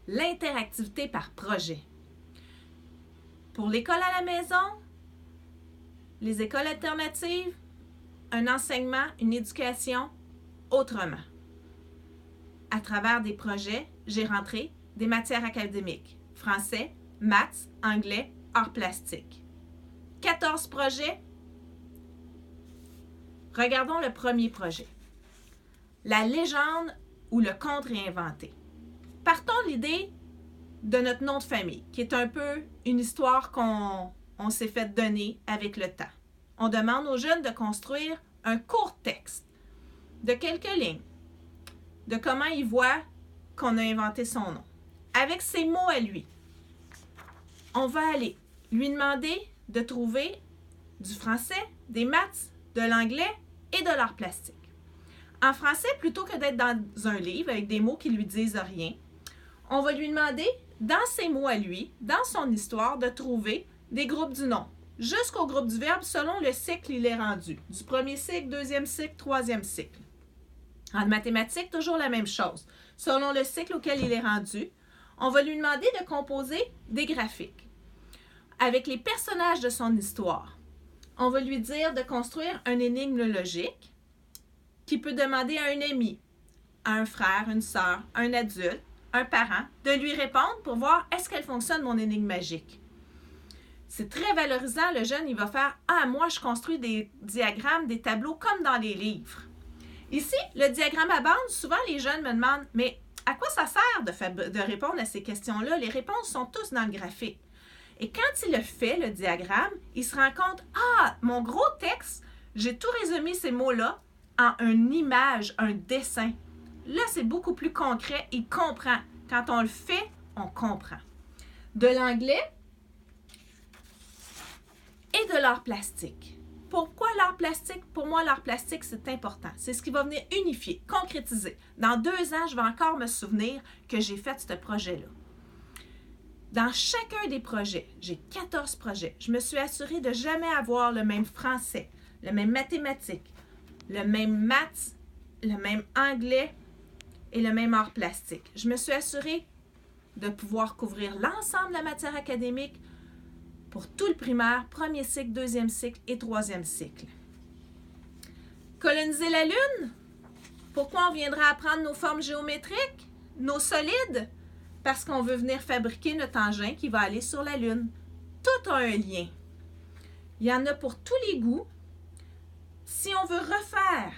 l'interactivité par projet. Pour l'école à la maison, les écoles alternatives, un enseignement, une éducation autrement. À travers des projets, j'ai rentré des matières académiques, français, maths, anglais, arts plastiques. 14 projets. Regardons le premier projet. La légende ou le conte réinventé. Partons de l'idée de notre nom de famille, qui est un peu une histoire qu'on s'est fait donner avec le temps. On demande aux jeunes de construire un court texte de quelques lignes, de comment il voit qu'on a inventé son nom, avec ses mots à lui. On va aller lui demander de trouver du français, des maths, de l'anglais et de l'art plastique. En français, plutôt que d'être dans un livre avec des mots qui lui disent rien, on va lui demander, dans ses mots à lui, dans son histoire, de trouver des groupes du nom, jusqu'au groupe du verbe selon le cycle il est rendu, du premier cycle, deuxième cycle, troisième cycle. En mathématiques, toujours la même chose. Selon le cycle auquel il est rendu, on va lui demander de composer des graphiques avec les personnages de son histoire. On va lui dire de construire une énigme logique qui peut demander à un ami, à un frère, une sœur, un adulte, un parent, de lui répondre pour voir est-ce qu'elle fonctionne mon énigme magique. C'est très valorisant, le jeune, il va faire « Ah, moi, je construis des diagrammes, des tableaux comme dans les livres. » Ici, le diagramme à bande, souvent les jeunes me demandent « Mais à quoi ça sert de répondre à ces questions-là? Les réponses sont tous dans le graphique. » Et quand il le fait, le diagramme, il se rend compte « Ah, mon gros texte, j'ai tout résumé ces mots-là en une image, un dessin. » Là, c'est beaucoup plus concret, il comprend. Quand on le fait, on comprend. De l'anglais et de l'art plastique. Pourquoi l'art plastique? Pour moi, l'art plastique, c'est important. C'est ce qui va venir unifier, concrétiser. Dans 2 ans, je vais encore me souvenir que j'ai fait ce projet-là. Dans chacun des projets, j'ai 14 projets, je me suis assurée de jamais avoir le même français, le même mathématiques, le même maths, le même anglais et le même art plastique. Je me suis assurée de pouvoir couvrir l'ensemble de la matière académique pour tout le primaire, premier cycle, deuxième cycle et troisième cycle. Coloniser la Lune? Pourquoi on viendra apprendre nos formes géométriques, nos solides? Parce qu'on veut venir fabriquer notre engin qui va aller sur la Lune. Tout a un lien. Il y en a pour tous les goûts. Si on veut refaire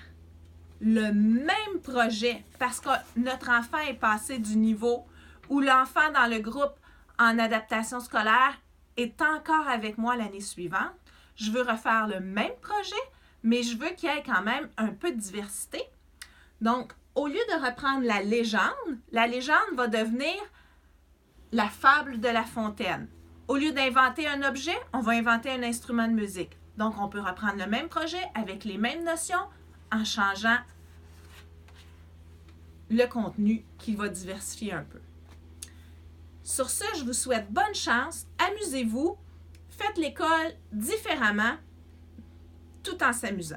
le même projet, parce que notre enfant est passé du niveau où l'enfant dans le groupe en adaptation scolaire est encore avec moi l'année suivante, je veux refaire le même projet, mais je veux qu'il y ait quand même un peu de diversité. Donc, au lieu de reprendre la légende va devenir la fable de La Fontaine. Au lieu d'inventer un objet, on va inventer un instrument de musique. Donc, on peut reprendre le même projet avec les mêmes notions en changeant le contenu qui va diversifier un peu. Sur ce, je vous souhaite bonne chance, amusez-vous, faites l'école différemment tout en s'amusant.